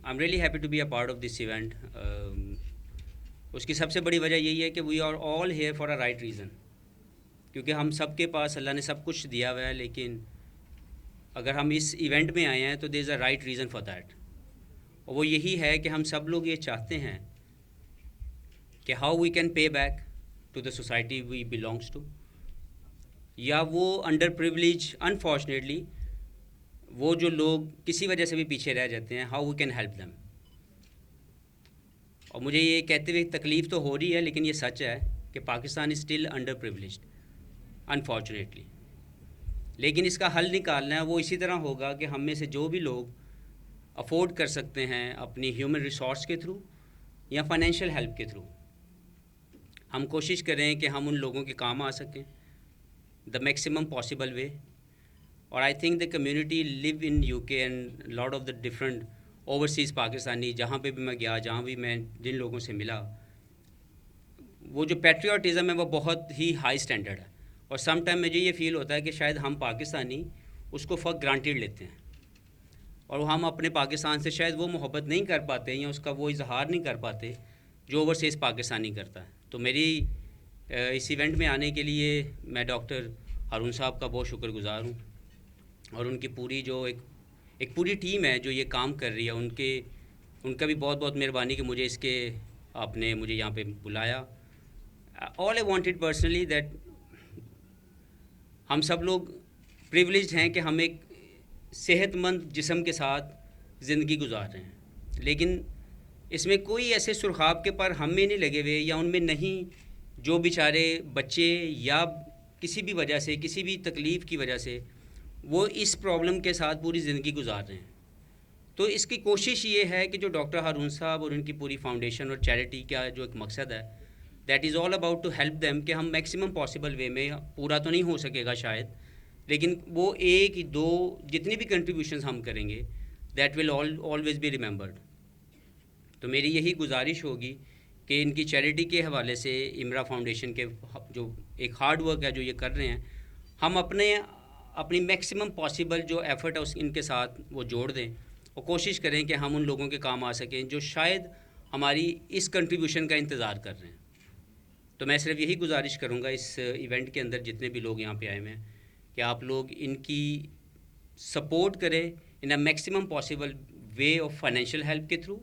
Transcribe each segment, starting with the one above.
I'm really happy to be a part of this event. उसकी सबसे बड़ी वजह यही है कि we are all here for a right reason. क्योंकि हम सब के पास अल्लाह ने सब कुछ दिया हुआ है, लेकिन अगर हम इस इवेंट में आए हैं तो there is a right reason for that. और वो यही है कि हम सब लोग ये चाहते हैं कि how we can pay back to the society we belongs to, या वो अंडर प्रिविलेज अनफॉर्चुनेटली वो जो लोग किसी वजह से भी पीछे रह जाते हैं, how we can help them. और मुझे ये कहते हुए तकलीफ़ तो हो रही है, लेकिन ये सच है कि Pakistan is still under privileged unfortunately. लेकिन इसका हल निकालना है वो इसी तरह होगा कि हम में से जो भी लोग अफोर्ड कर सकते हैं अपनी ह्यूमन रिसोर्स के थ्रू या फाइनेंशियल हेल्प के थ्रू, हम कोशिश करें कि हम उन लोगों के काम आ सकें द मैक्सिमम पॉसिबल वे. और I think the community live in UK and lot of the different overseas Pakistani, जहाँ पे भी मैं गया, जहाँ भी मैं जिन लोगों से मिला, वो जो पैट्रियाटिज़म है वो बहुत ही हाई स्टैंडर्ड है. और सम टाइम मुझे ये फ़ील होता है कि शायद हम पाकिस्तानी उसको फॉर ग्रांटेड लेते हैं और हम अपने पाकिस्तान से शायद वो मोहब्बत नहीं कर पाते या उसका वो इजहार नहीं कर पाते जो ओवरसीज़ पाकिस्तानी करता है. तो मेरी इस इवेंट में आने के लिए मैं डॉक्टर हारून साहब का बहुत शुक्रगुज़ार हूँ, और उनकी पूरी जो एक पूरी टीम है जो ये काम कर रही है, उनका भी बहुत बहुत मेहरबानी कि मुझे आपने मुझे यहाँ पे बुलाया. All I wanted personally that हम सब लोग प्रिविलेज्ड हैं कि हम एक सेहतमंद जिस्म के साथ ज़िंदगी गुजार रहे हैं, लेकिन इसमें कोई ऐसे सुरखाब के पर हम में नहीं लगे हुए या उनमें नहीं, जो बेचारे बच्चे या किसी भी वजह से, किसी भी तकलीफ़ की वजह से वो इस प्रॉब्लम के साथ पूरी ज़िंदगी गुजार रहे हैं. तो इसकी कोशिश ये है कि जो डॉक्टर हारून साहब और उनकी पूरी फाउंडेशन और चैरिटी का जो एक मकसद है, that is all about to help them, कि हम मैक्सिमम पॉसिबल वे में, पूरा तो नहीं हो सकेगा शायद, लेकिन वो एक दो जितनी भी कंट्रीब्यूशंस हम करेंगे that will always be remembered. तो मेरी यही गुजारिश होगी कि इनकी चैरिटी के हवाले से, इमरा फाउंडेशन के जो एक हार्ड वर्क है जो ये कर रहे हैं, हम अपनी मैक्सिमम पॉसिबल जो एफ़र्ट है इनके साथ वो जोड़ दें और कोशिश करें कि हम उन लोगों के काम आ सकें जो शायद हमारी इस कंट्रीब्यूशन का इंतज़ार कर रहे हैं. तो मैं सिर्फ यही गुजारिश करूँगा इस इवेंट के अंदर जितने भी लोग यहाँ पे आए हुए हैं कि आप लोग इनकी सपोर्ट करें in a maximum possible way of financial help के थ्रू.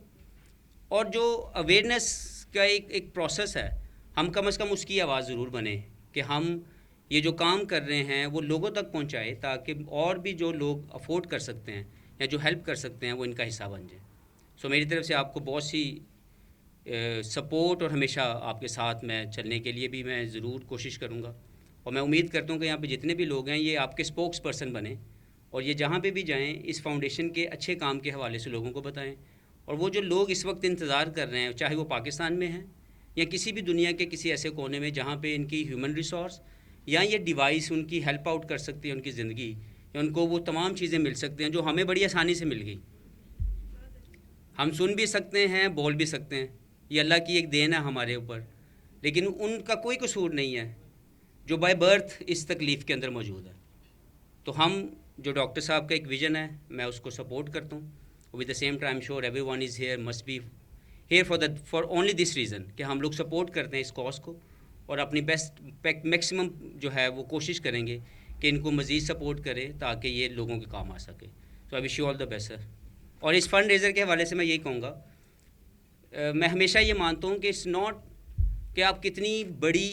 और जो अवेयरनेस का एक प्रोसेस है, हम कम से कम उसकी आवाज़ ज़रूर बने कि हम ये जो काम कर रहे हैं वो लोगों तक पहुँचाए, ताकि और भी जो लोग अफोर्ड कर सकते हैं या जो हेल्प कर सकते हैं वो इनका हिस्सा बन जाए. सो मेरी तरफ से आपको बहुत सी सपोर्ट, और हमेशा आपके साथ मैं चलने के लिए भी मैं ज़रूर कोशिश करूँगा. और मैं उम्मीद करता हूँ कि यहाँ पे जितने भी लोग हैं ये आपके स्पोक्स पर्सन बने और ये जहाँ पे भी जाएं इस फाउंडेशन के अच्छे काम के हवाले से लोगों को बताएं. और वो जो लोग इस वक्त इंतज़ार कर रहे हैं, चाहे वो पाकिस्तान में हैं या किसी भी दुनिया के किसी ऐसे कोने में जहाँ पे इनकी ह्यूमन रिसोर्स या ये डिवाइस उनकी हेल्प आउट कर सकती है उनकी ज़िंदगी, या उनको वो तमाम चीज़ें मिल सकती हैं जो हमें बड़ी आसानी से मिल गई. हम सुन भी सकते हैं, बोल भी सकते हैं, ये अल्लाह की एक देन है हमारे ऊपर, लेकिन उनका कोई कसूर नहीं है जो बाय बर्थ इस तकलीफ़ के अंदर मौजूद है. तो हम जो डॉक्टर साहब का एक विज़न है मैं उसको सपोर्ट करता हूँ. With the same time sure every one is here must be here for only this reason कि हम लोग सपोर्ट करते हैं इस कॉज को और अपनी बेस्ट मैक्सिमम जो है वो कोशिश करेंगे कि इनको मज़ीद सपोर्ट करें ताकि ये लोगों के काम आ सके. So I wish you all the best sir. और इस फंड रेज़र के हवाले से मैं यही कहूँगा, मैं हमेशा ये मानता हूँ कि इट्स नॉट कि आप कितनी बड़ी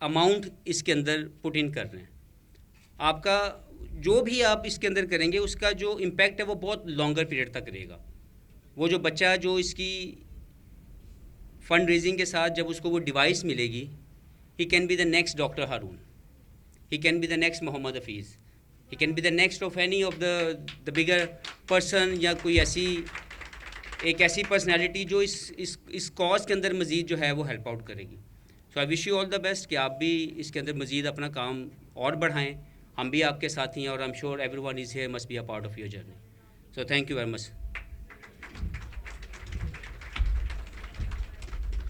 अमाउंट इसके अंदर पुट इन कर रहे हैं, आपका जो भी आप इसके अंदर करेंगे उसका जो इम्पैक्ट है वो बहुत लॉन्गर पीरियड तक रहेगा. वो जो बच्चा जो इसकी फ़ंड रेजिंग के साथ जब उसको वो डिवाइस मिलेगी, he can be the next doctor Haroon, he can be the next Mohammad Hafeez, he can be the next of any of the bigger person, या कोई एक ऐसी पर्सनैलिटी जो इस कॉज के अंदर मज़ीद जो है वो हेल्प आउट करेगी. So I wish you all the best कि आप भी इसके अंदर मज़ीद अपना काम और बढ़ाएं. हम भी आपके साथ ही हैं और I am sure every one is here must be a part of your journey. So thank you very much.